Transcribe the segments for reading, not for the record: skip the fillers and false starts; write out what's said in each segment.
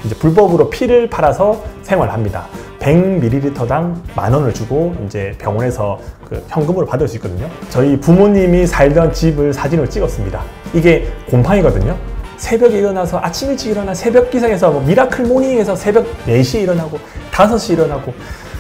이제 불법으로 피를 팔아서 생활합니다. 100ml당 10,000원을 주고 이제 병원에서 그 현금으로 받을 수 있거든요. 저희 부모님이 살던 집을 사진을 찍었습니다. 이게 곰팡이거든요. 새벽에 일어나서 아침 일찍 일어나 새벽 기상에서 뭐 미라클 모닝에서 새벽 4시에 일어나고 5시에 일어나고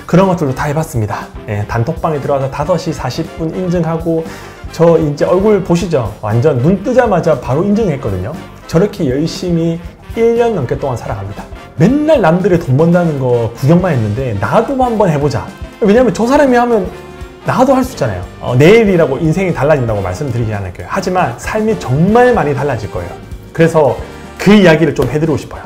그런 것들도 다 해봤습니다. 예, 단톡방에 들어와서 5시 40분 인증하고 저 이제 얼굴 보시죠? 완전 눈 뜨자마자 바로 인증했거든요. 저렇게 열심히 1년 넘게 동안 살아갑니다. 맨날 남들의 돈 번다는 거 구경만 했는데 나도 한번 해보자. 왜냐면 저 사람이 하면 나도 할 수 있잖아요. 내일이라고 인생이 달라진다고 말씀드리지 않을게요. 하지만 삶이 정말 많이 달라질 거예요. 그래서 그 이야기를 좀 해드리고 싶어요.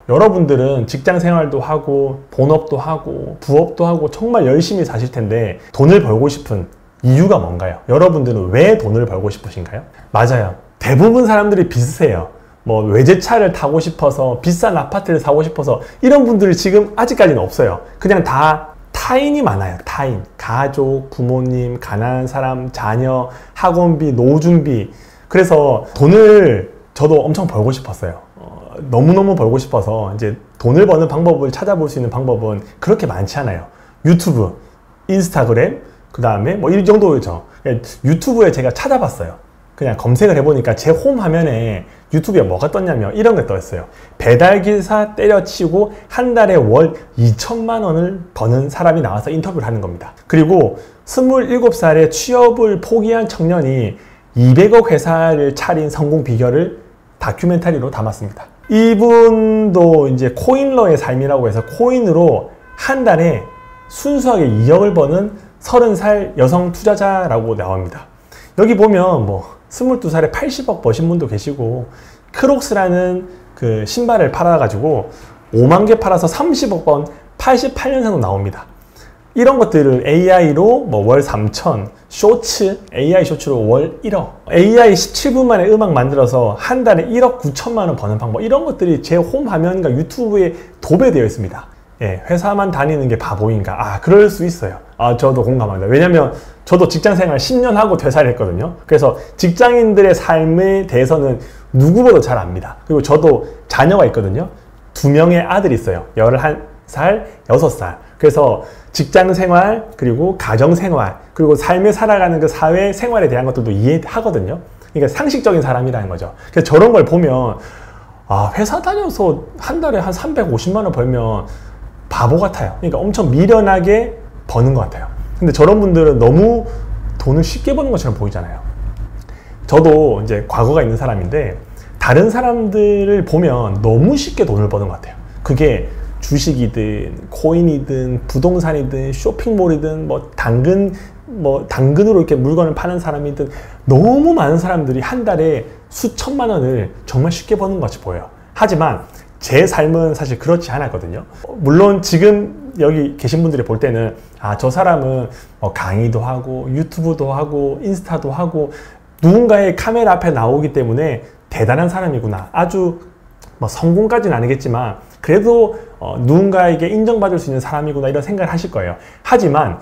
여러분들은 직장 생활도 하고 본업도 하고 부업도 하고 정말 열심히 사실 텐데 돈을 벌고 싶은 이유가 뭔가요? 여러분들은 왜 돈을 벌고 싶으신가요? 맞아요. 대부분 사람들이 비슷해요. 뭐 외제차를 타고 싶어서 비싼 아파트를 사고 싶어서 이런 분들이 지금 아직까지는 없어요. 그냥 다 타인이 많아요. 타인, 가족, 부모님, 가난한 사람, 자녀, 학원비, 노중비. 그래서 돈을 저도 엄청 벌고 싶었어요. 너무너무 벌고 싶어서 이제 돈을 버는 방법을 찾아볼 수 있는 방법은 그렇게 많지 않아요. 유튜브, 인스타그램, 그 다음에 뭐 이 정도죠. 유튜브에 제가 찾아봤어요. 그냥 검색을 해보니까 제 홈 화면에 유튜브에 뭐가 떴냐면 이런 게 떠있어요. 배달기사 때려치고 한 달에 월 2천만 원을 버는 사람이 나와서 인터뷰를 하는 겁니다. 그리고 27살에 취업을 포기한 청년이 200억 회사를 차린 성공 비결을 다큐멘터리로 담았습니다. 이분도 이제 코인러의 삶이라고 해서 코인으로 한 달에 순수하게 2억을 버는 30살 여성 투자자라고 나옵니다. 여기 보면 뭐 22살에 80억 버신 분도 계시고 크록스라는 그 신발을 팔아가지고 5만 개 팔아서 30억 번 88년생도 나옵니다. 이런 것들을 AI로 뭐 월 3천, 쇼츠, AI 쇼츠로 월 1억, AI 17분 만에 음악 만들어서 한 달에 1억 9천만 원 버는 방법, 이런 것들이 제 홈 화면과 유튜브에 도배되어 있습니다. 예, 회사만 다니는 게 바보인가? 아, 그럴 수 있어요. 아, 저도 공감합니다. 왜냐면 저도 직장 생활 10년 하고 퇴사를 했거든요. 그래서 직장인들의 삶에 대해서는 누구보다 잘 압니다. 그리고 저도 자녀가 있거든요. 2명의 아들이 있어요. 11살, 6살. 그래서 직장 생활, 그리고 가정 생활, 그리고 삶에 살아가는 그 사회 생활에 대한 것들도 이해하거든요. 그러니까 상식적인 사람이라는 거죠. 그래서 저런 걸 보면, 아, 회사 다녀서 한 달에 한 350만 원 벌면 바보 같아요. 그러니까 엄청 미련하게 버는 것 같아요. 근데 저런 분들은 너무 돈을 쉽게 버는 것처럼 보이잖아요. 저도 이제 과거가 있는 사람인데 다른 사람들을 보면 너무 쉽게 돈을 버는 것 같아요. 그게 주식이든 코인이든 부동산이든 쇼핑몰이든 뭐 당근으로 이렇게 물건을 파는 사람이든 너무 많은 사람들이 한 달에 수천만 원을 정말 쉽게 버는 것 같이 보여요. 하지만 제 삶은 사실 그렇지 않았거든요. 물론 지금 여기 계신 분들이 볼 때는 아, 저 사람은 강의도 하고 유튜브도 하고 인스타도 하고 누군가의 카메라 앞에 나오기 때문에 대단한 사람이구나. 아주 뭐 성공까지는 아니겠지만 그래도 누군가에게 인정받을 수 있는 사람이구나, 이런 생각을 하실 거예요. 하지만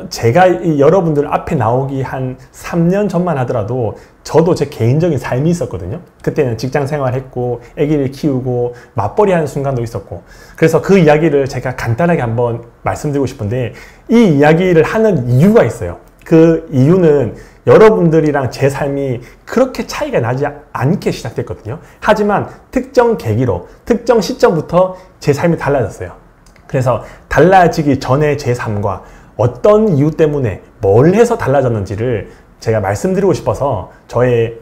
제가 여러분들 앞에 나오기 한 3년 전만 하더라도 저도 제 개인적인 삶이 있었거든요. 그때는 직장 생활했고 아기를 키우고 맞벌이 하는 순간도 있었고, 그래서 그 이야기를 제가 간단하게 한번 말씀드리고 싶은데, 이 이야기를 하는 이유가 있어요. 그 이유는 여러분들이랑 제 삶이 그렇게 차이가 나지 않게 시작됐거든요. 하지만 특정 계기로, 특정 시점부터 제 삶이 달라졌어요. 그래서 달라지기 전에 제 삶과 어떤 이유 때문에 뭘 해서 달라졌는지를 제가 말씀드리고 싶어서 저의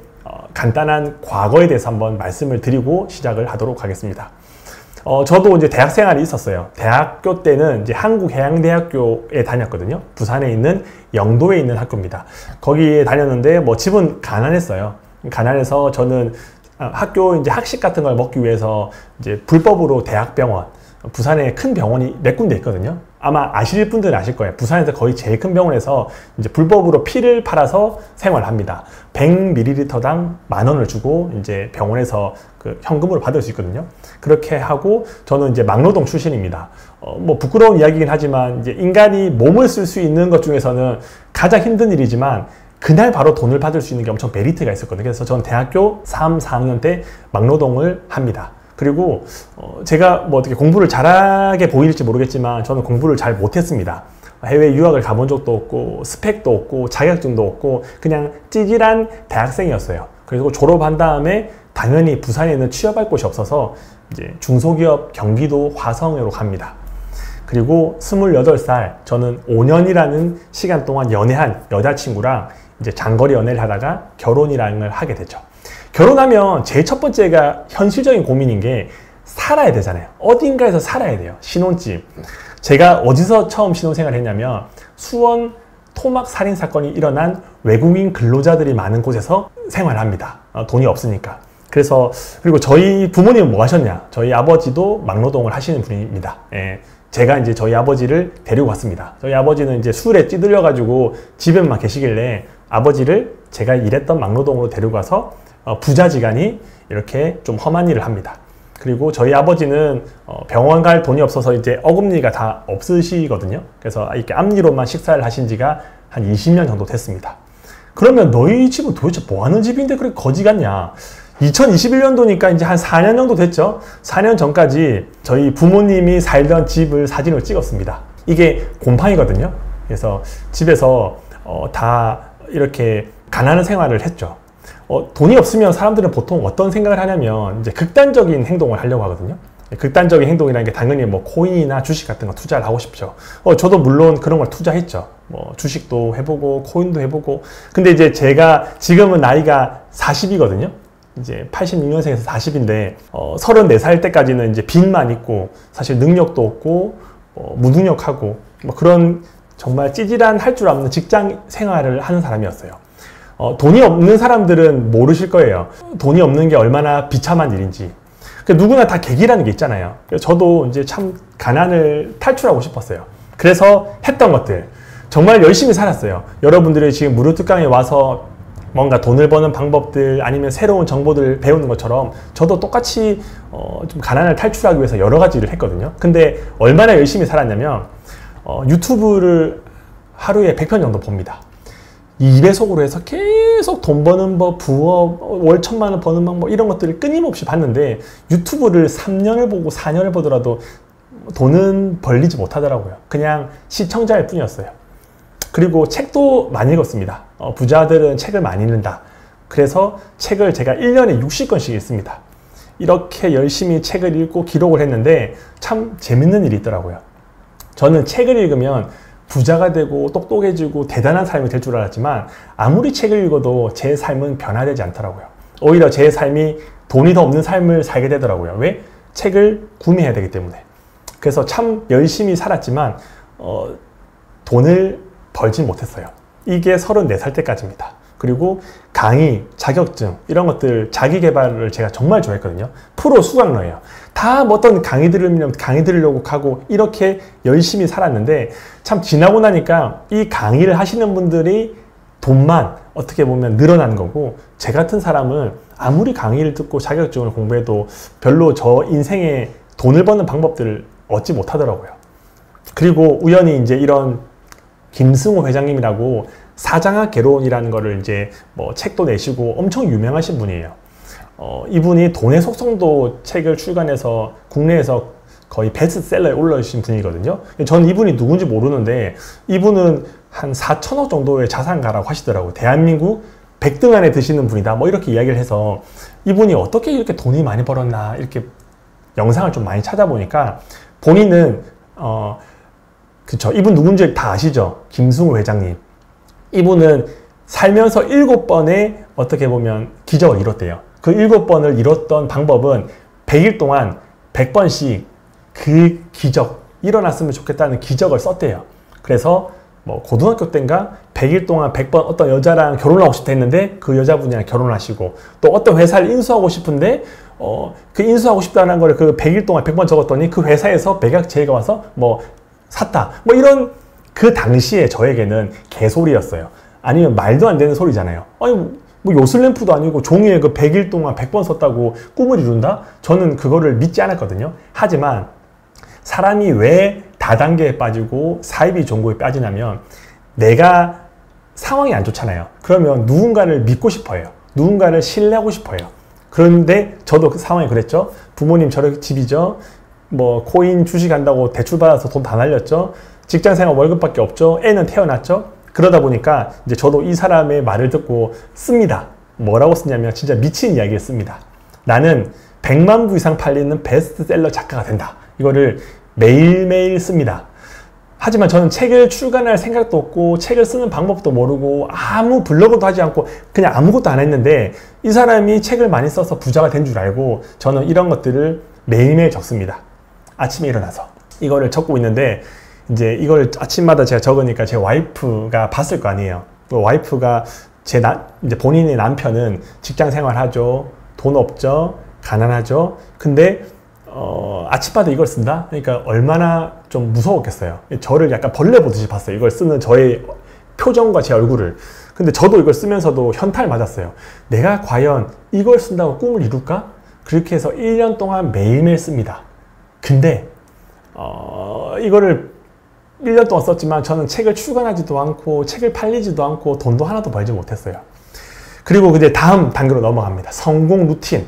간단한 과거에 대해서 한번 말씀을 드리고 시작을 하도록 하겠습니다. 저도 이제 대학 생활이 있었어요. 대학교 때는 이제 한국해양대학교에 다녔거든요. 부산에 있는 영도에 있는 학교입니다. 거기에 다녔는데 뭐 집은 가난했어요. 가난해서 저는 학교 이제 학식 같은 걸 먹기 위해서 이제 불법으로 대학병원, 부산에 큰 병원이 몇 군데 있거든요. 아마 아실 분들은 아실 거예요. 부산에서 거의 제일 큰 병원에서 이제 불법으로 피를 팔아서 생활합니다. 100ml당 10,000원을 주고 이제 병원에서 그 현금으로 받을 수 있거든요. 그렇게 하고 저는 이제 막노동 출신입니다. 뭐 부끄러운 이야기긴 하지만 이제 인간이 몸을 쓸 수 있는 것 중에서는 가장 힘든 일이지만 그날 바로 돈을 받을 수 있는 게 엄청 메리트가 있었거든요. 그래서 저는 대학교 3, 4학년 때 막노동을 합니다. 그리고 제가 뭐 어떻게 공부를 잘하게 보일지 모르겠지만 저는 공부를 잘 못했습니다. 해외 유학을 가본 적도 없고 스펙도 없고 자격증도 없고 그냥 찌질한 대학생이었어요. 그리고 졸업한 다음에 당연히 부산에 있는 취업할 곳이 없어서 이제 중소기업 경기도 화성으로 갑니다. 그리고 28살, 저는 5년이라는 시간 동안 연애한 여자친구랑 이제 장거리 연애를 하다가 결혼이라는 걸 하게 되죠. 결혼하면 제일 첫 번째가 현실적인 고민인 게 살아야 되잖아요. 어딘가에서 살아야 돼요. 신혼집. 제가 어디서 처음 신혼생활을 했냐면 수원 토막 살인 사건이 일어난 외국인 근로자들이 많은 곳에서 생활합니다. 돈이 없으니까. 그래서 그리고 저희 부모님은 뭐 하셨냐? 저희 아버지도 막노동을 하시는 분입니다. 예. 제가 이제 저희 아버지를 데리고 갔습니다. 저희 아버지는 이제 술에 찌들려 가지고 집에만 계시길래 아버지를 제가 일했던 막노동으로 데리고 가서 부자지간이 이렇게 좀 험한 일을 합니다. 그리고 저희 아버지는 병원 갈 돈이 없어서 이제 어금니가 다 없으시거든요. 그래서 이렇게 앞니로만 식사를 하신 지가 한 20년 정도 됐습니다. 그러면 너희 집은 도대체 뭐 하는 집인데 그렇게 거지 같냐? 2021년도니까 이제 한 4년 정도 됐죠. 4년 전까지 저희 부모님이 살던 집을 사진을 찍었습니다. 이게 곰팡이거든요. 그래서 집에서 다 이렇게 가난한 생활을 했죠. 돈이 없으면 사람들은 보통 어떤 생각을 하냐면 이제 극단적인 행동을 하려고 하거든요. 극단적인 행동이라는 게 당연히 뭐 코인이나 주식 같은 거 투자를 하고 싶죠. 저도 물론 그런 걸 투자했죠. 뭐 주식도 해보고 코인도 해보고. 근데 이제 제가 지금은 나이가 40이거든요. 이제 86년생에서 40인데 34살 때까지는 이제 빚만 있고 사실 능력도 없고 무능력하고 뭐 그런 정말 찌질한 할 줄 없는 직장 생활을 하는 사람이었어요. 돈이 없는 사람들은 모르실 거예요. 돈이 없는 게 얼마나 비참한 일인지. 누구나 다 계기라는 게 있잖아요. 저도 이제 참 가난을 탈출하고 싶었어요. 그래서 했던 것들 정말 열심히 살았어요. 여러분들이 지금 무료특강에 와서 뭔가 돈을 버는 방법들 아니면 새로운 정보들을 배우는 것처럼 저도 똑같이 좀 가난을 탈출하기 위해서 여러 가지 일을 했거든요. 근데 얼마나 열심히 살았냐면 유튜브를 하루에 100편 정도 봅니다. 2배속으로 해서 계속 돈 버는 법, 부업, 월 1000만 원 버는 방법 이런 것들을 끊임없이 봤는데 유튜브를 3년을 보고 4년을 보더라도 돈은 벌리지 못하더라고요. 그냥 시청자일 뿐이었어요. 그리고 책도 많이 읽었습니다. 부자들은 책을 많이 읽는다. 그래서 책을 제가 1년에 60권씩 읽습니다. 이렇게 열심히 책을 읽고 기록을 했는데 참 재밌는 일이 있더라고요. 저는 책을 읽으면 부자가 되고 똑똑해지고 대단한 삶이 될 줄 알았지만 아무리 책을 읽어도 제 삶은 변화되지 않더라고요. 오히려 제 삶이 돈이 더 없는 삶을 살게 되더라고요. 왜? 책을 구매해야 되기 때문에. 그래서 참 열심히 살았지만 돈을 벌진 못했어요. 이게 34살 때까지입니다. 그리고 강의, 자격증 이런 것들 자기 개발을 제가 정말 좋아했거든요. 프로 수강러예요. 다 뭐 어떤 강의 들으면 강의 들으려고 하고 이렇게 열심히 살았는데 참 지나고 나니까 이 강의를 하시는 분들이 돈만 어떻게 보면 늘어난 거고 제 같은 사람은 아무리 강의를 듣고 자격증을 공부해도 별로 저 인생에 돈을 버는 방법들을 얻지 못하더라고요. 그리고 우연히 이제 이런 김승호 회장님이라고 사장학 개론이라는 거를 이제 뭐 책도 내시고 엄청 유명하신 분이에요. 이분이 돈의 속성도 책을 출간해서 국내에서 거의 베스트셀러에 올라오신 분이거든요. 저는 이분이 누군지 모르는데 이분은 한 4천억 정도의 자산가라고 하시더라고요. 대한민국 100등 안에 드시는 분이다. 뭐 이렇게 이야기를 해서 이분이 어떻게 이렇게 돈이 많이 벌었나 이렇게 영상을 좀 많이 찾아보니까 본인은 그쵸. 이분 누군지 다 아시죠? 김승호 회장님. 이분은 살면서 7번의 어떻게 보면 기적을 이뤘대요. 그 7번을 이뤘던 방법은 100일 동안 100번씩 그 기적, 일어났으면 좋겠다는 기적을 썼대요. 그래서 뭐 고등학교 때인가 100일 동안 100번 어떤 여자랑 결혼하고 싶다 했는데 그 여자분이랑 결혼하시고 또 어떤 회사를 인수하고 싶은데 그 인수하고 싶다는 걸 그 100일 동안 100번 적었더니 그 회사에서 백약 제의가 와서 뭐 샀다. 뭐 이런 그 당시에 저에게는 개소리였어요. 아니면 말도 안 되는 소리잖아요. 아니 뭐 요술램프도 아니고 종이에 그 100일 동안 100번 썼다고 꿈을 이룬다? 저는 그거를 믿지 않았거든요. 하지만 사람이 왜 다단계에 빠지고 사이비 종고에 빠지냐면 내가 상황이 안 좋잖아요. 그러면 누군가를 믿고 싶어요. 누군가를 신뢰하고 싶어요. 그런데 저도 그 상황이 그랬죠. 부모님 저렇게 집이죠. 뭐 코인 주식 한다고 대출 받아서 돈 다 날렸죠. 직장생활 월급밖에 없죠. 애는 태어났죠. 그러다 보니까 이제 저도 이 사람의 말을 듣고 씁니다. 뭐라고 쓰냐면 진짜 미친 이야기를 씁니다. 나는 100만 부 이상 팔리는 베스트셀러 작가가 된다. 이거를 매일매일 씁니다. 하지만 저는 책을 출간할 생각도 없고 책을 쓰는 방법도 모르고 아무 블로그도 하지 않고 그냥 아무것도 안 했는데 이 사람이 책을 많이 써서 부자가 된 줄 알고 저는 이런 것들을 매일매일 적습니다. 아침에 일어나서 이거를 적고 있는데 이제 이걸 아침마다 제가 적으니까 제 와이프가 봤을 거 아니에요. 또 와이프가 이제 본인의 남편은 직장 생활하죠. 돈 없죠. 가난하죠. 근데 아침마다 이걸 쓴다? 그러니까 얼마나 좀 무서웠겠어요. 저를 약간 벌레 보듯이 봤어요. 이걸 쓰는 저의 표정과 제 얼굴을. 근데 저도 이걸 쓰면서도 현타를 맞았어요. 내가 과연 이걸 쓴다고 꿈을 이룰까? 그렇게 해서 1년 동안 매일매일 씁니다. 근데 이거를 1년 동안 썼지만 저는 책을 출간하지도 않고 책을 팔리지도 않고 돈도 하나도 벌지 못했어요. 그리고 이제 다음 단계로 넘어갑니다. 성공 루틴.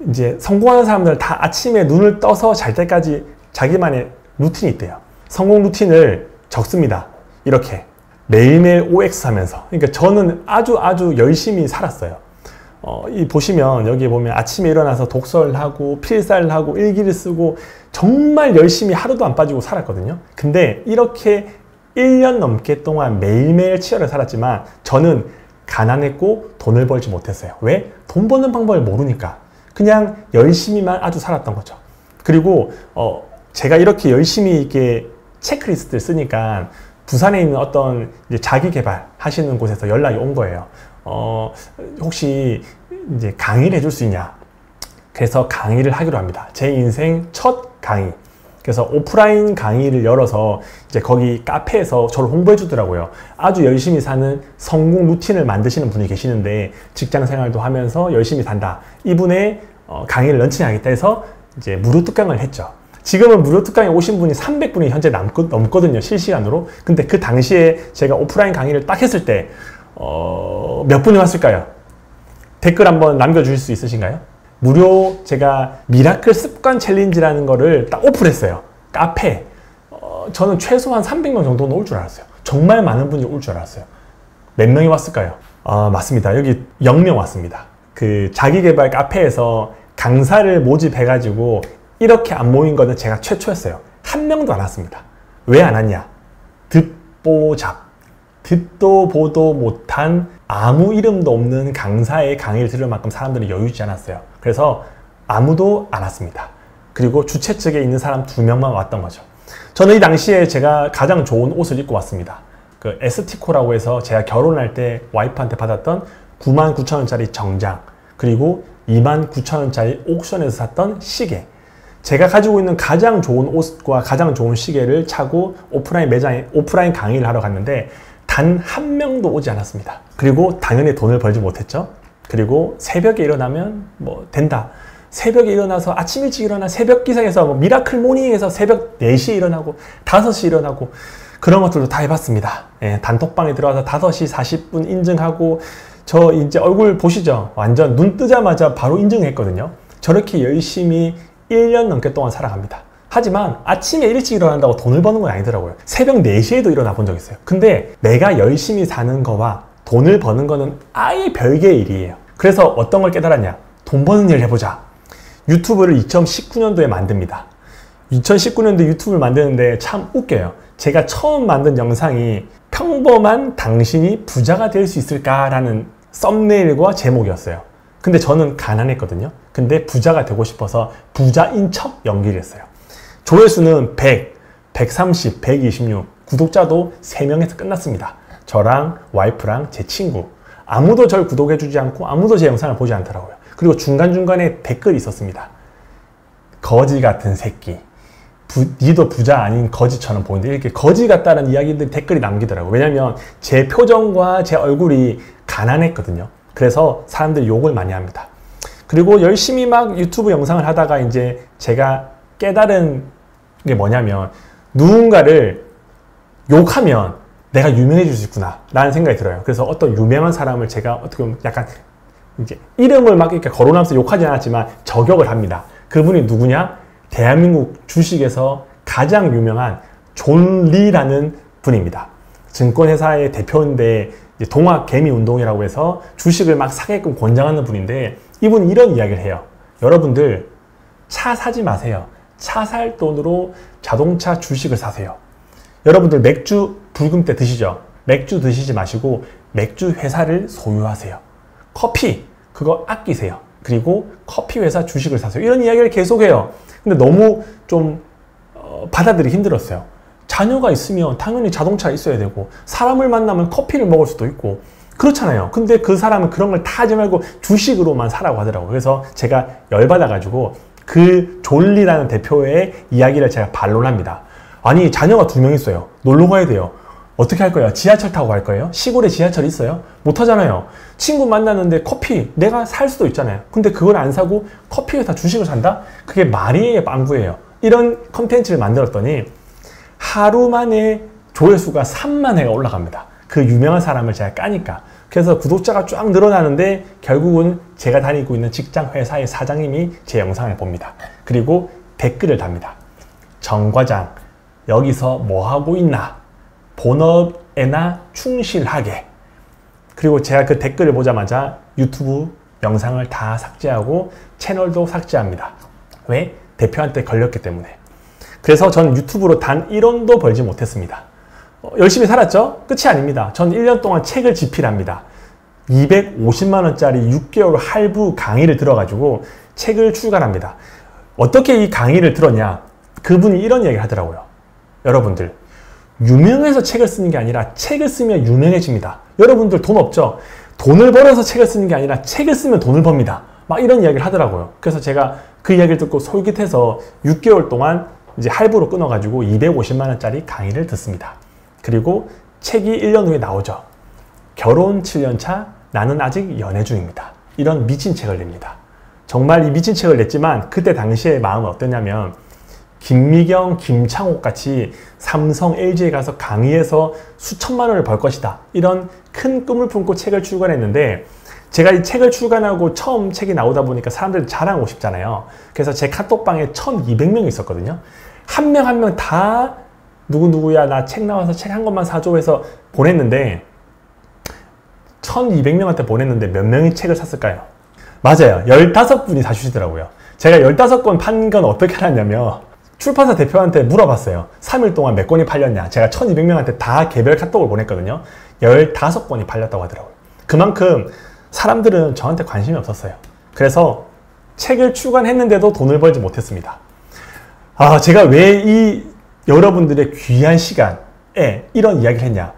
이제 성공하는 사람들은 다 아침에 눈을 떠서 잘 때까지 자기만의 루틴이 있대요. 성공 루틴을 적습니다. 이렇게 매일매일 OX 하면서. 그러니까 저는 아주 열심히 살았어요. 보시면 여기 보면 아침에 일어나서 독서를 하고 필사를 하고 일기를 쓰고 정말 열심히 하루도 안 빠지고 살았거든요. 근데 이렇게 1년 넘게 동안 매일매일 치열하게 살았지만 저는 가난했고 돈을 벌지 못했어요. 왜? 돈 버는 방법을 모르니까. 그냥 열심히만 아주 살았던 거죠. 그리고 제가 이렇게 열심히 이렇게 체크리스트를 쓰니까 부산에 있는 어떤 이제 자기 개발 하시는 곳에서 연락이 온 거예요. 혹시 이제 강의를 해줄 수 있냐? 그래서 강의를 하기로 합니다. 제 인생 첫 강의. 그래서 오프라인 강의를 열어서 이제 거기 카페에서 저를 홍보해 주더라고요. 아주 열심히 사는 성공 루틴을 만드시는 분이 계시는데 직장 생활도 하면서 열심히 산다. 이분의 강의를 런칭하겠다 해서 이제 무료 특강을 했죠. 지금은 무료 특강에 오신 분이 300분이 현재 넘거든요. 실시간으로. 근데 그 당시에 제가 오프라인 강의를 딱 했을 때 몇 분이 왔을까요? 댓글 한번 남겨주실 수 있으신가요? 무료 제가 미라클 습관 챌린지라는 거를 딱 오픈했어요. 카페. 저는 최소한 300명 정도는 올 줄 알았어요. 정말 많은 분이 올 줄 알았어요. 몇 명이 왔을까요? 맞습니다. 여기 0명 왔습니다. 그 자기개발 카페에서 강사를 모집해가지고 이렇게 안 모인 거는 제가 최초였어요. 한 명도 안 왔습니다. 왜 안 왔냐? 듣보잡. 듣도 보도 못한 아무 이름도 없는 강사의 강의를 들을 만큼 사람들이 여유 있지 않았어요. 그래서 아무도 안 왔습니다. 그리고 주최 측에 있는 사람 2명만 왔던 거죠. 저는 이 당시에 제가 가장 좋은 옷을 입고 왔습니다. 그 ST코라고 해서 제가 결혼할 때 와이프한테 받았던 99,000원짜리 정장, 그리고 29,000원짜리 옥션에서 샀던 시계. 제가 가지고 있는 가장 좋은 옷과 가장 좋은 시계를 차고 오프라인 매장에 오프라인 강의를 하러 갔는데 단 한 명도 오지 않았습니다. 그리고 당연히 돈을 벌지 못했죠. 그리고 새벽에 일어나면 뭐 된다. 새벽에 일어나서 아침 일찍 일어나 새벽 기상에서 뭐 미라클 모닝에서 새벽 4시에 일어나고 5시에 일어나고 그런 것들도 다 해봤습니다. 예, 단톡방에 들어가서 5시 40분 인증하고 저 이제 얼굴 보시죠? 완전 눈 뜨자마자 바로 인증했거든요. 저렇게 열심히 1년 넘게 동안 살아갑니다. 하지만 아침에 일찍 일어난다고 돈을 버는 건 아니더라고요. 새벽 4시에도 일어나 본 적 있어요. 근데 내가 열심히 사는 거와 돈을 버는 거는 아예 별개의 일이에요. 그래서 어떤 걸 깨달았냐? 돈 버는 일을 해보자. 유튜브를 2019년도에 만듭니다. 2019년도에 유튜브를 만드는데 참 웃겨요. 제가 처음 만든 영상이 평범한 당신이 부자가 될 수 있을까라는 썸네일과 제목이었어요. 근데 저는 가난했거든요. 근데 부자가 되고 싶어서 부자인 척 연기를 했어요. 조회수는 100, 130, 126, 구독자도 3명에서 끝났습니다. 저랑 와이프랑 제 친구. 아무도 절 구독해주지 않고 아무도 제 영상을 보지 않더라고요. 그리고 중간중간에 댓글이 있었습니다. 거지 같은 새끼. 니도 부자 아닌 거지처럼 보이는데 이렇게 거지 같다는 이야기들 댓글이 남기더라고요. 왜냐면 제 표정과 제 얼굴이 가난했거든요. 그래서 사람들이 욕을 많이 합니다. 그리고 열심히 막 유튜브 영상을 하다가 이제 제가 깨달은 게 뭐냐면 누군가를 욕하면 내가 유명해질 수 있구나 라는 생각이 들어요. 그래서 어떤 유명한 사람을 제가 어떻게 보면 약간 이제 이름을 막 이렇게 거론하면서 욕하지 않았지만 저격을 합니다. 그분이 누구냐? 대한민국 주식에서 가장 유명한 존 리라는 분입니다. 증권회사의 대표인데 동학개미운동이라고 해서 주식을 막 사게끔 권장하는 분인데, 이분이 이런 이야기를 해요. 여러분들 차 사지 마세요. 차 살 돈으로 자동차 주식을 사세요. 여러분들 맥주 붉은 때 드시죠? 맥주 드시지 마시고 맥주 회사를 소유하세요. 커피 그거 아끼세요. 그리고 커피 회사 주식을 사세요. 이런 이야기를 계속해요. 근데 너무 좀 받아들이기 힘들었어요. 자녀가 있으면 당연히 자동차가 있어야 되고, 사람을 만나면 커피를 먹을 수도 있고 그렇잖아요. 근데 그 사람은 그런 걸 다 하지 말고 주식으로만 사라고 하더라고요. 그래서 제가 열받아가지고 그 존리라는 대표의 이야기를 제가 반론합니다. 아니, 자녀가 2명 있어요. 놀러 가야 돼요. 어떻게 할 거예요? 지하철 타고 갈 거예요? 시골에 지하철 있어요? 못 하잖아요. 친구 만나는데 커피 내가 살 수도 있잖아요. 근데 그걸 안 사고 커피 회사 주식을 산다? 그게 말이에요, 빵구예요. 이런 컨텐츠를 만들었더니 하루 만에 조회수가 3만 회가 올라갑니다. 그 유명한 사람을 제가 까니까. 그래서 구독자가 쫙 늘어나는데 결국은 제가 다니고 있는 직장 회사의 사장님이 제 영상을 봅니다. 그리고 댓글을 답니다. 정 과장, 여기서 뭐 하고 있나? 본업에나 충실하게. 그리고 제가 그 댓글을 보자마자 유튜브 영상을 다 삭제하고 채널도 삭제합니다. 왜? 대표한테 걸렸기 때문에. 그래서 전 유튜브로 단 1원도 벌지 못했습니다. 열심히 살았죠? 끝이 아닙니다. 전 1년 동안 책을 집필합니다. 250만원짜리 6개월 할부 강의를 들어가지고 책을 출간합니다. 어떻게 이 강의를 들었냐? 그분이 이런 얘기를 하더라고요. 여러분들, 유명해서 책을 쓰는 게 아니라 책을 쓰면 유명해집니다. 여러분들 돈 없죠? 돈을 벌어서 책을 쓰는 게 아니라 책을 쓰면 돈을 법니다. 막 이런 이야기를 하더라고요. 그래서 제가 그 이야기를 듣고 솔깃해서 6개월 동안 이제 할부로 끊어가지고 250만원짜리 강의를 듣습니다. 그리고 책이 1년 후에 나오죠. 결혼 7년차, 나는 아직 연애 중입니다. 이런 미친 책을 냅니다. 정말 이 미친 책을 냈지만 그때 당시의 마음은 어떠냐면, 김미경, 김창옥 같이 삼성, LG에 가서 강의해서 수천만 원을 벌 것이다. 이런 큰 꿈을 품고 책을 출간했는데, 제가 이 책을 출간하고 처음 책이 나오다 보니까 사람들 자랑하고 싶잖아요. 그래서 제 카톡방에 1200명이 있었거든요. 한 명 한 명 다 누구누구야 나 책 나와서 책 한 권만 사줘 해서 보냈는데, 1200명한테 보냈는데 몇 명이 책을 샀을까요? 맞아요. 15분이 사주시더라고요. 제가 15권 판 건 어떻게 알았냐면, 출판사 대표한테 물어봤어요. 3일 동안 몇 권이 팔렸냐. 제가 1200명한테 다 개별 카톡을 보냈거든요. 15권이 팔렸다고 하더라고요. 그만큼 사람들은 저한테 관심이 없었어요. 그래서 책을 출간했는데도 돈을 벌지 못했습니다. 제가 왜 이 여러분들의 귀한 시간에 이런 이야기를 했냐.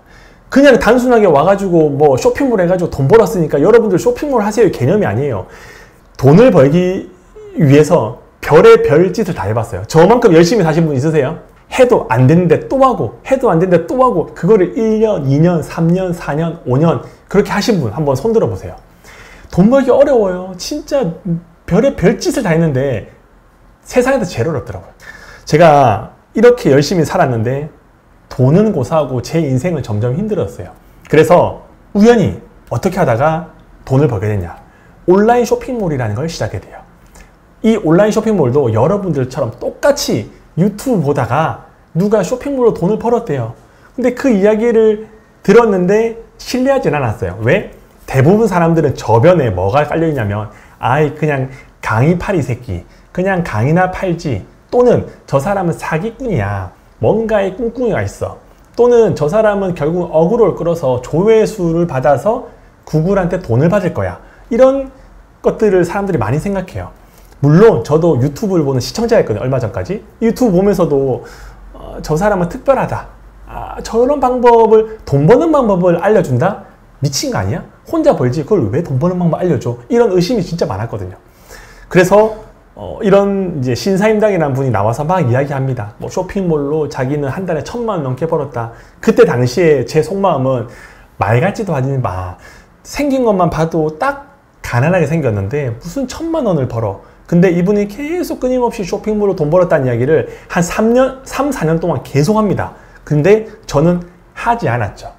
그냥 단순하게 와가지고 뭐 쇼핑몰 해가지고 돈 벌었으니까 여러분들 쇼핑몰 하세요 개념이 아니에요. 돈을 벌기 위해서 별의 별짓을 다 해봤어요. 저만큼 열심히 사신 분 있으세요? 해도 안 되는데 또 하고, 해도 안 되는데 또 하고, 그거를 1년, 2년, 3년, 4년, 5년 그렇게 하신 분 한번 손들어 보세요. 돈 벌기 어려워요. 진짜 별의 별짓을 다 했는데 세상에서 제일 어렵더라고요. 제가 이렇게 열심히 살았는데 돈은 고사하고 제 인생은 점점 힘들었어요. 그래서 우연히 어떻게 하다가 돈을 벌게 됐냐. 온라인 쇼핑몰이라는 걸 시작하게 돼요. 이 온라인 쇼핑몰도 여러분들처럼 똑같이 유튜브 보다가 누가 쇼핑몰로 돈을 벌었대요. 근데 그 이야기를 들었는데 신뢰하진 않았어요. 왜? 대부분 사람들은 저변에 뭐가 깔려있냐면, 아이 그냥 강의팔이 새끼, 그냥 강의나 팔지, 또는 저 사람은 사기꾼이야, 뭔가에 꿍꿍이가 있어, 또는 저 사람은 결국 어그로를 끌어서 조회수를 받아서 구글한테 돈을 받을 거야. 이런 것들을 사람들이 많이 생각해요. 물론 저도 유튜브를 보는 시청자였거든요. 얼마 전까지. 유튜브 보면서도 저 사람은 특별하다, 저런 방법을, 돈 버는 방법을 알려준다? 미친 거 아니야? 혼자 벌지 그걸 왜 돈 버는 방법 알려줘? 이런 의심이 진짜 많았거든요. 그래서 이런 이제 신사임당이라는 분이 나와서 막 이야기합니다. 뭐 쇼핑몰로 자기는 한 달에 1000만 원 넘게 벌었다. 그때 당시에 제 속마음은 말 같지도 않은 생긴 것만 봐도 딱 가난하게 생겼는데 무슨 1000만 원을 벌어. 근데 이분이 계속 끊임없이 쇼핑몰로 돈 벌었다는 이야기를 한 3년, 4년 동안 계속 합니다. 근데 저는 하지 않았죠.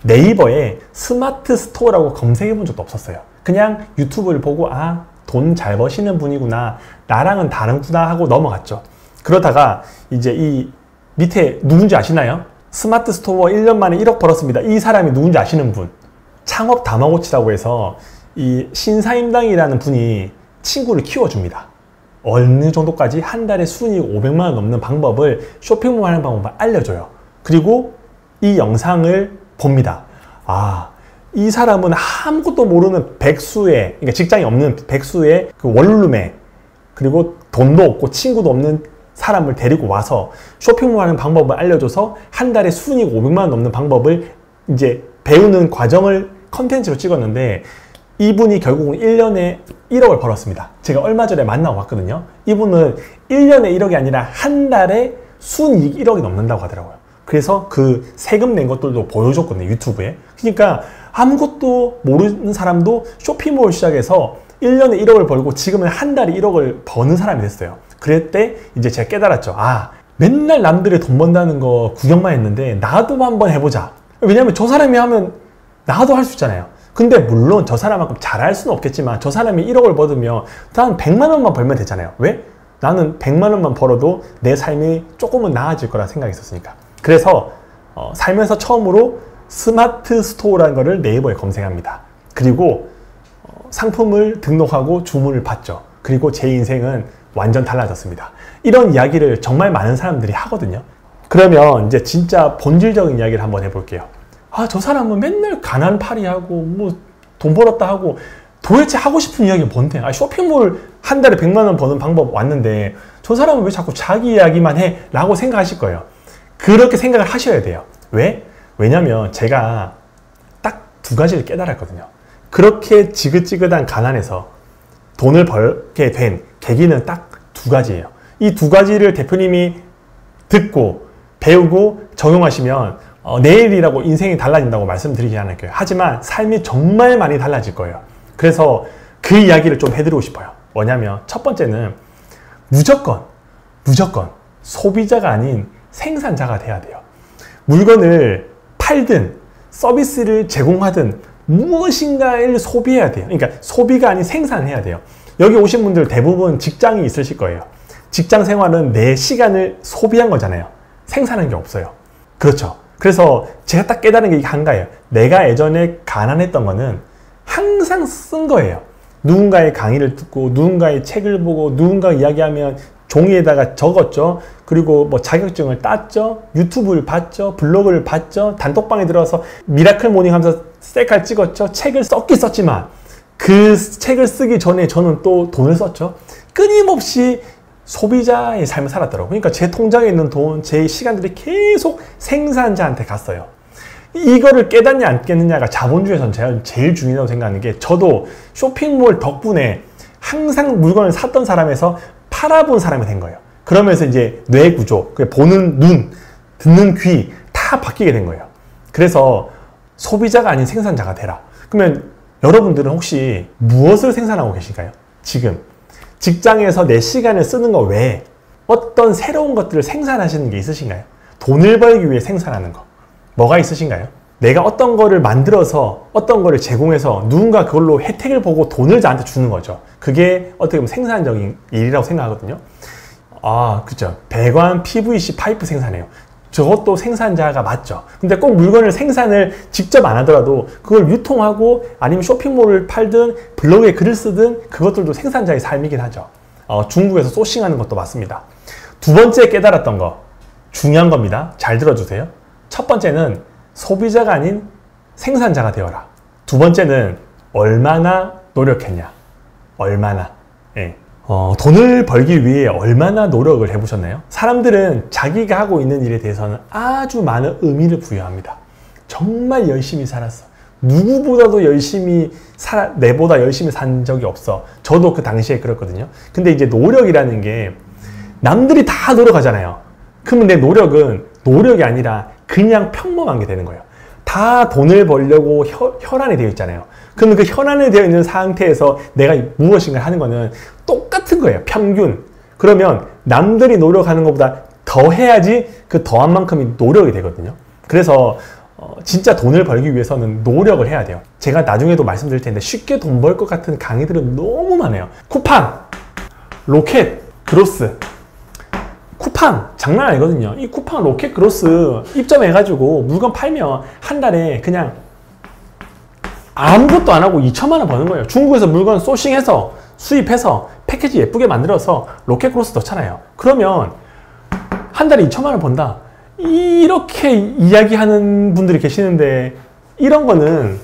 네이버에 스마트 스토어라고 검색해 본 적도 없었어요. 그냥 유튜브를 보고 아, 돈 잘 버시는 분이구나, 나랑은 다른구나 하고 넘어갔죠. 그러다가 이제 이 밑에 누군지 아시나요? 스마트 스토어 1년 만에 1억 벌었습니다. 이 사람이 누군지 아시는 분? 창업 다마고치라고 해서 이 신사임당이라는 분이 친구를 키워줍니다. 어느 정도까지? 한 달에 순이익 500만 원 넘는 방법을, 쇼핑몰 하는 방법을 알려줘요. 그리고 이 영상을 봅니다. 아, 이 사람은 아무것도 모르는 백수의, 그러니까 직장이 없는 백수의 그 원룸에, 그리고 돈도 없고 친구도 없는 사람을 데리고 와서 쇼핑몰 하는 방법을 알려줘서 한 달에 순이익 500만 원 넘는 방법을 이제 배우는 과정을 컨텐츠로 찍었는데, 이분이 결국은 1년에 1억을 벌었습니다. 제가 얼마 전에 만나고 왔거든요. 이분은 1년에 1억이 아니라 한 달에 순이익 1억이 넘는다고 하더라고요. 그래서 그 세금 낸 것들도 보여줬거든요, 유튜브에. 그러니까 아무것도 모르는 사람도 쇼핑몰 시작해서 1년에 1억을 벌고 지금은 한 달에 1억을 버는 사람이 됐어요. 그럴 때 이제 제가 깨달았죠. 아, 맨날 남들이 돈 번다는 거 구경만 했는데 나도 한번 해보자. 왜냐면 저 사람이 하면 나도 할 수 있잖아요. 근데 물론 저 사람만큼 잘할 수는 없겠지만 저 사람이 1억을 벌으면 난 100만 원만 벌면 되잖아요. 왜? 나는 100만 원만 벌어도 내 삶이 조금은 나아질 거라 생각이 있었으니까. 그래서 살면서 처음으로 스마트 스토어라는 거를 네이버에 검색합니다. 그리고 상품을 등록하고 주문을 받죠. 그리고 제 인생은 완전 달라졌습니다. 이런 이야기를 정말 많은 사람들이 하거든요. 그러면 이제 진짜 본질적인 이야기를 한번 해볼게요. 아, 저 사람은 맨날 가난팔이하고 뭐 돈 벌었다 하고 도대체 하고 싶은 이야기가 뭔데? 아, 쇼핑몰 한 달에 100만 원 버는 방법 왔는데 저 사람은 왜 자꾸 자기 이야기만 해? 라고 생각하실 거예요. 그렇게 생각을 하셔야 돼요. 왜? 왜냐면 제가 딱 두 가지를 깨달았거든요. 그렇게 지긋지긋한 가난에서 돈을 벌게 된 계기는 딱 두 가지예요. 이 두 가지를 대표님이 듣고 배우고 적용하시면 내일이라고 인생이 달라진다고 말씀드리지 않을게요. 하지만 삶이 정말 많이 달라질 거예요. 그래서 그 이야기를 좀 해드리고 싶어요. 뭐냐면 첫 번째는 무조건 소비자가 아닌 생산자가 돼야 돼요. 물건을 팔든 서비스를 제공하든 무엇인가를 소비해야 돼요. 그러니까 소비가 아닌 생산을 해야 돼요. 여기 오신 분들 대부분 직장이 있으실 거예요. 직장 생활은 내 시간을 소비한 거잖아요. 생산한 게 없어요. 그렇죠. 그래서 제가 딱 깨달은 게 한가예요. 내가 예전에 가난했던 거는 항상 쓴 거예요. 누군가의 강의를 듣고 누군가의 책을 보고 누군가 이야기하면 종이에다가 적었죠. 그리고 뭐 자격증을 땄죠. 유튜브를 봤죠. 블로그를 봤죠. 단톡방에 들어와서 미라클 모닝 하면서 셀카 찍었죠. 책을 썼긴 썼지만 그 책을 쓰기 전에 저는 또 돈을 썼죠. 끊임없이 소비자의 삶을 살았더라고요. 그러니까 제 통장에 있는 돈, 제 시간들이 계속 생산자한테 갔어요. 이거를 깨닫냐 안 깨닫냐가 자본주의에서는 제가 제일 중요하다고 생각하는 게, 저도 쇼핑몰 덕분에 항상 물건을 샀던 사람에서 팔아본 사람이 된 거예요. 그러면서 이제 뇌 구조, 보는 눈, 듣는 귀 다 바뀌게 된 거예요. 그래서 소비자가 아닌 생산자가 되라. 그러면 여러분들은 혹시 무엇을 생산하고 계실까요? 지금 직장에서 내 시간을 쓰는 거 외에 어떤 새로운 것들을 생산하시는 게 있으신가요? 돈을 벌기 위해 생산하는 거 뭐가 있으신가요? 내가 어떤 거를 만들어서 어떤 거를 제공해서 누군가 그걸로 혜택을 보고 돈을 나한테 주는 거죠. 그게 어떻게 보면 생산적인 일이라고 생각하거든요. 아, 그죠. 배관 PVC 파이프 생산해요. 저것도 생산자가 맞죠. 근데 꼭 물건을 생산을 직접 안 하더라도 그걸 유통하고 아니면 쇼핑몰을 팔든 블로그에 글을 쓰든 그것들도 생산자의 삶이긴 하죠. 중국에서 소싱하는 것도 맞습니다. 두 번째 깨달았던 거, 중요한 겁니다. 잘 들어주세요. 첫 번째는 소비자가 아닌 생산자가 되어라. 두 번째는 얼마나 노력했냐. 얼마나. 예. 돈을 벌기 위해 얼마나 노력을 해보셨나요? 사람들은 자기가 하고 있는 일에 대해서는 아주 많은 의미를 부여합니다. 정말 열심히 살았어. 누구보다도 열심히 내보다 열심히 산 적이 없어. 저도 그 당시에 그랬거든요. 근데 이제 노력이라는 게 남들이 다 노력하잖아요. 그러면 내 노력은 노력이 아니라 그냥 평범한 게 되는 거예요. 다 돈을 벌려고 혈안이 되어 있잖아요. 그러면 그 혈안에 되어 있는 상태에서 내가 무엇인가 하는 거는 똑같은 거예요. 평균. 그러면 남들이 노력하는 것보다 더 해야지 그 더한 만큼이 노력이 되거든요. 그래서 진짜 돈을 벌기 위해서는 노력을 해야 돼요. 제가 나중에도 말씀드릴 텐데 쉽게 돈 벌 것 같은 강의들은 너무 많아요. 쿠팡, 로켓, 그로스. 쿠팡 장난 아니거든요. 이 쿠팡, 로켓, 그로스 입점해가지고 물건 팔면 한 달에 그냥 아무것도 안 하고 2천만 원 버는 거예요. 중국에서 물건 소싱해서 수입해서 패키지 예쁘게 만들어서 로켓, 그로스 넣잖아요. 그러면 한 달에 2천만 원 번다. 이렇게 이야기하는 분들이 계시는데 이런 거는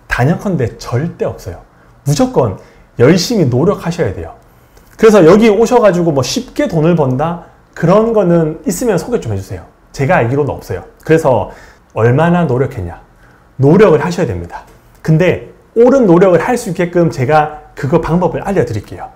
단연컨대 절대 없어요. 무조건 열심히 노력하셔야 돼요. 그래서 여기 오셔가지고 뭐 쉽게 돈을 번다? 그런 거는 있으면 소개 좀 해주세요. 제가 알기로는 없어요. 그래서 얼마나 노력했냐? 노력을 하셔야 됩니다. 근데 옳은 노력을 할 수 있게끔 제가 그거 방법을 알려드릴게요.